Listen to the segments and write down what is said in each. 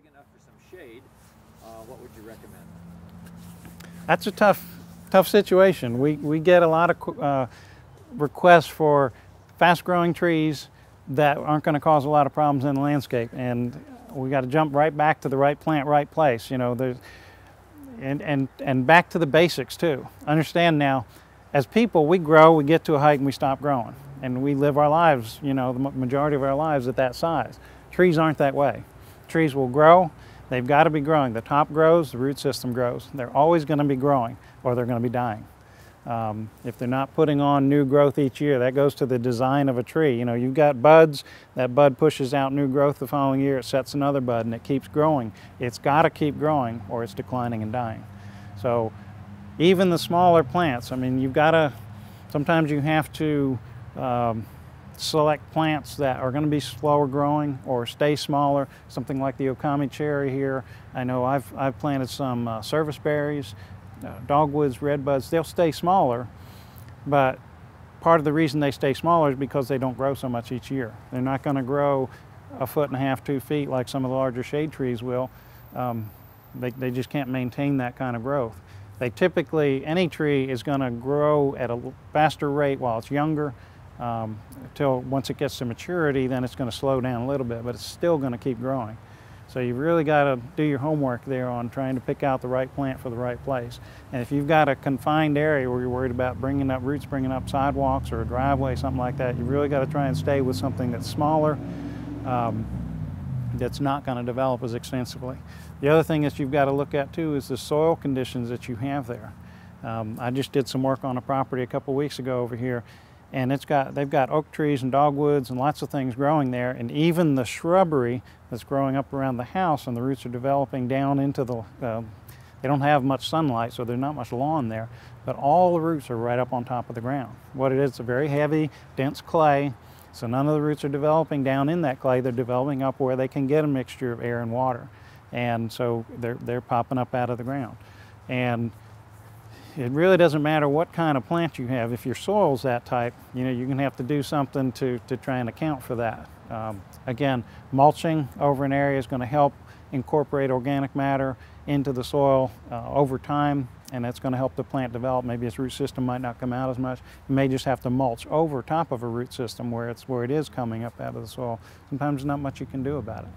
big enough for some shade, what would you recommend? That's a tough situation. We get a lot of requests for fast-growing trees that aren't going to cause a lot of problems in the landscape, and we got to jump right back to the right plant, right place. You know, and back to the basics too. Understand now, as people, we grow, we get to a height, and we stop growing, and we live our lives, you know, the majority of our lives at that size. Trees aren't that way. Trees will grow. They've got to be growing. The top grows, the root system grows. They're always going to be growing, or they're going to be dying. If they're not putting on new growth each year, that goes to the design of a tree. You know, you've got buds, that bud pushes out new growth the following year, it sets another bud, and it keeps growing. It's got to keep growing, or it's declining and dying. So even the smaller plants, I mean, you've got to, sometimes you have to select plants that are going to be slower growing or stay smaller, something like the Okami cherry here. I know I've planted some service berries, dogwoods, redbuds. They'll stay smaller, but part of the reason they stay smaller is because they don't grow so much each year. They're not going to grow 1.5 feet, 2 feet like some of the larger shade trees will. They just can't maintain that kind of growth. They typically, any tree is going to grow at a faster rate while it's younger, until once it gets to maturity, then it's going to slow down a little bit, but it's still going to keep growing. So you've really got to do your homework there on trying to pick out the right plant for the right place. And if you've got a confined area where you're worried about bringing up roots, bringing up sidewalks or a driveway, something like that, you've really got to try and stay with something that's smaller, that's not going to develop as extensively. The other thing that you've got to look at too is the soil conditions that you have there. I just did some work on a property a couple weeks ago over here, and they've got oak trees and dogwoods and lots of things growing there, and even the shrubbery that's growing up around the house, and the roots are developing down into the, they don't have much sunlight, so there's not much lawn there, but all the roots are right up on top of the ground. What it is, it's a very heavy, dense clay, so none of the roots are developing down in that clay. They're developing up where they can get a mixture of air and water, and so they're popping up out of the ground. And it really doesn't matter what kind of plant you have. If your soil's that type, you know, you're going to have to do something to try and account for that. Again, mulching over an area is going to help incorporate organic matter into the soil over time, and that's going to help the plant develop. Maybe its root system might not come out as much. You may just have to mulch over top of a root system where it is coming up out of the soil. Sometimes there's not much you can do about it.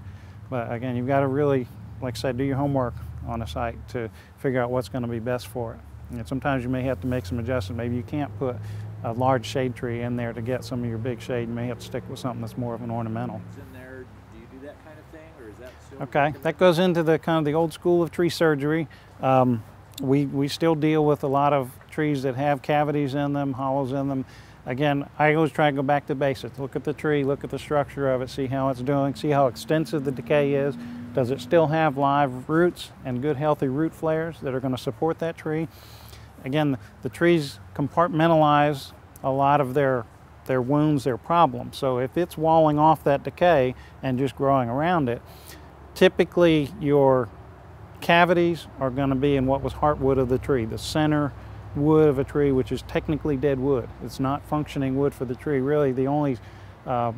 But again, you've got to really, like I said, do your homework on a site to figure out what's going to be best for it. And sometimes you may have to make some adjustments. Maybe you can't put a large shade tree in there to get some of your big shade. You may have to stick with something that's more of an ornamental. In there, do you do that kind of thing, or is that still okay? That goes into the kind of the old school of tree surgery. We still deal with a lot of trees that have cavities in them, hollows in them. Again, I always try to go back to basics. Look at the tree, look at the structure of it, see how it's doing, see how extensive the decay is. Does it still have live roots and good healthy root flares that are going to support that tree? Again, the trees compartmentalize a lot of their wounds, their problems. So if it's walling off that decay and just growing around it, typically your cavities are going to be in what was heartwood of the tree, the center wood of a tree, which is technically dead wood. It's not functioning wood for the tree. Really, the only the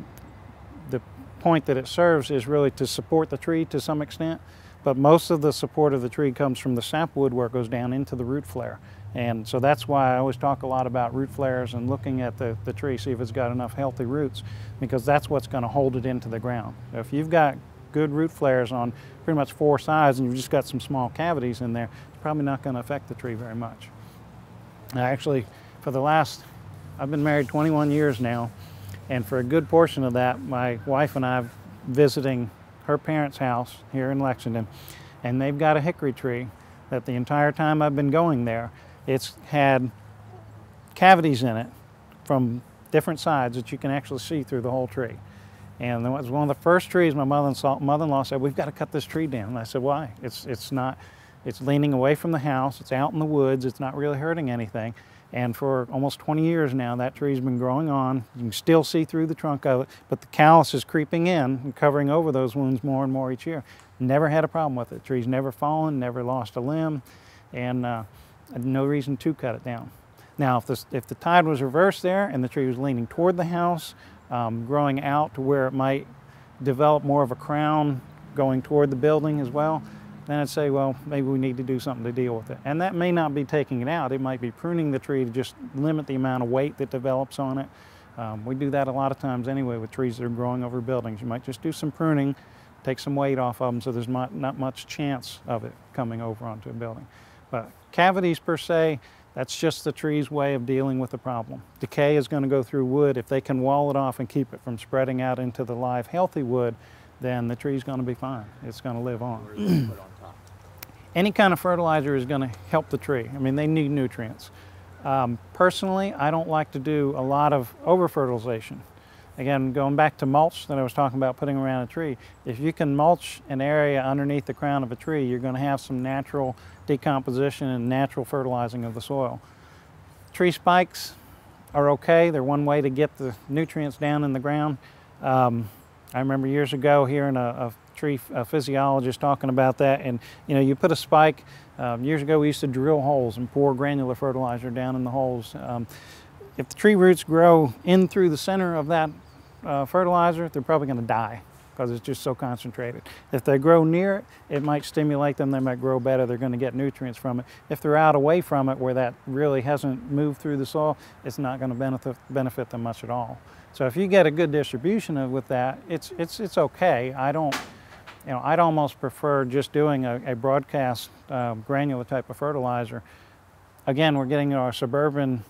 point that it serves is really to support the tree to some extent, but most of the support of the tree comes from the sapwood where it goes down into the root flare. And so that's why I always talk a lot about root flares and looking at the tree, see if it's got enough healthy roots, because that's what's going to hold it into the ground. If you've got good root flares on pretty much 4 sides and you've just got some small cavities in there, it's probably not going to affect the tree very much. Actually, I've been married 21 years now, and for a good portion of that, my wife and I visiting her parents' house here in Lexington, and they've got a hickory tree that the entire time I've been going there, it's had cavities in it from different sides that you can actually see through the whole tree. And it was one of the first trees my mother-in-law said, "We've got to cut this tree down." And I said, "Why?" It's leaning away from the house, it's out in the woods, it's not really hurting anything. And for almost 20 years now, that tree's been growing on. You can still see through the trunk of it, but the callus is creeping in and covering over those wounds more and more each year. Never had a problem with it. The tree's never fallen, never lost a limb, and no reason to cut it down. Now, if the tide was reversed there and the tree was leaning toward the house, growing out to where it might develop more of a crown going toward the building as well, then I'd say, well, maybe we need to do something to deal with it. And that may not be taking it out. It might be pruning the tree to just limit the amount of weight that develops on it. We do that a lot of times anyway with trees that are growing over buildings. You might just do some pruning, take some weight off of them so there's not much chance of it coming over onto a building. But cavities per se, that's just the tree's way of dealing with the problem. Decay is going to go through wood. If they can wall it off and keep it from spreading out into the live, healthy wood, then the tree's going to be fine. It's going to live on. Or is it put on top? Any kind of fertilizer is going to help the tree. I mean, they need nutrients. Personally, I don't like to do a lot of over-fertilization. Again, going back to mulch that I was talking about putting around a tree, if you can mulch an area underneath the crown of a tree, you're going to have some natural decomposition and natural fertilizing of the soil. Tree spikes are okay. They're one way to get the nutrients down in the ground. I remember years ago hearing a tree physiologist talking about that, and you put a spike. Years ago we used to drill holes and pour granular fertilizer down in the holes. If the tree roots grow in through the center of that fertilizer, they're probably going to die because it's just so concentrated. If they grow near it, it might stimulate them, they might grow better, they're going to get nutrients from it. If they're out away from it where that really hasn't moved through the soil, it's not going to benefit them much at all. So if you get a good distribution with that, it's okay. I'd almost prefer just doing a broadcast granular type of fertilizer. Again, we're getting our suburban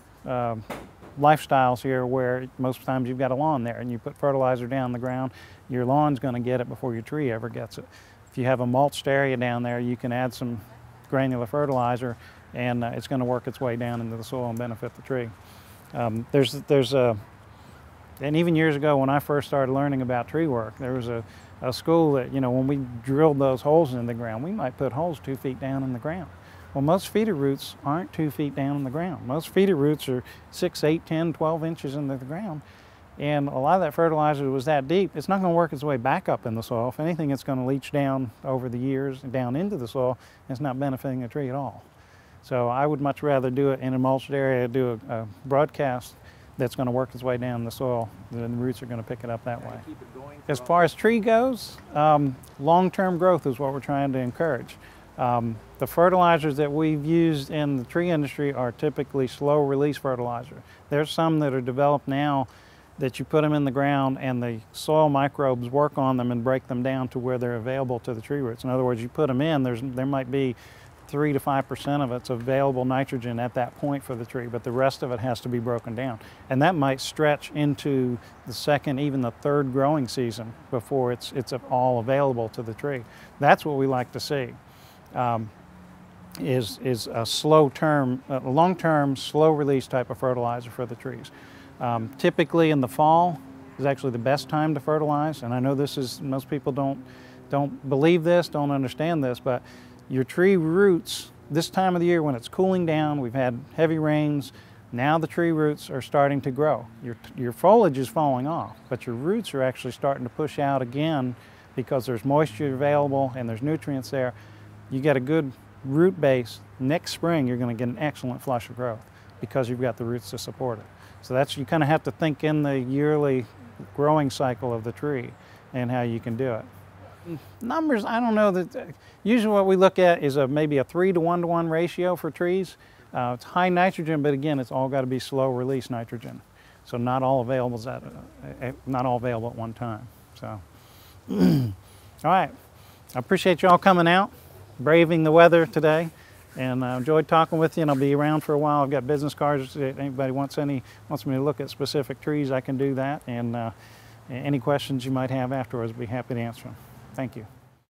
lifestyles here where most times you've got a lawn there and you put fertilizer down the ground, your lawn's going to get it before your tree ever gets it. If you have a mulched area down there, you can add some granular fertilizer and it's going to work its way down into the soil and benefit the tree. And even years ago when I first started learning about tree work, there was a school that, when we drilled those holes in the ground, we might put holes 2 feet down in the ground. Well, most feeder roots aren't 2 feet down in the ground. Most feeder roots are 6, 8, 10, 12 inches into the ground. And a lot of that fertilizer was that deep. It's not going to work its way back up in the soil. If anything, it's going to leach down over the years and down into the soil. And it's not benefiting the tree at all. So I would much rather do it in a mulched area, do a broadcast that's going to work its way down the soil. The roots are going to pick it up that way. Keep it going as far as tree goes, long-term growth is what we're trying to encourage. The fertilizers that we've used in the tree industry are typically slow-release fertilizer. There's some that are developed now that you put them in the ground and the soil microbes work on them and break them down to where they're available to the tree roots. In other words, you put them in, there might be 3 to 5% of it's available nitrogen at that point for the tree, but the rest of it has to be broken down. And that might stretch into the second, even the third growing season before it's all available to the tree. That's what we like to see, is a long-term, slow-release type of fertilizer for the trees. Typically in the fall is actually the best time to fertilize, and I know most people don't believe this, don't understand this, but your tree roots, this time of the year when it's cooling down, we've had heavy rains, now the tree roots are starting to grow. Your foliage is falling off, but your roots are actually starting to push out again because there's moisture available and there's nutrients there. You get a good root base. Next spring, you're going to get an excellent flush of growth because you've got the roots to support it. So you kind of have to think in the yearly growing cycle of the tree and how you can do it. Numbers, I don't know. Usually what we look at is maybe a 3 to 1 to 1 ratio for trees. It's high nitrogen, but again, it's all got to be slow release nitrogen. So not all available at one time. So, all right. I appreciate you all coming out, braving the weather today, and I enjoyed talking with you. And I'll be around for a while. I've got business cards. If anybody wants me to look at specific trees, I can do that. And any questions you might have afterwards, I'd be happy to answer them. Thank you.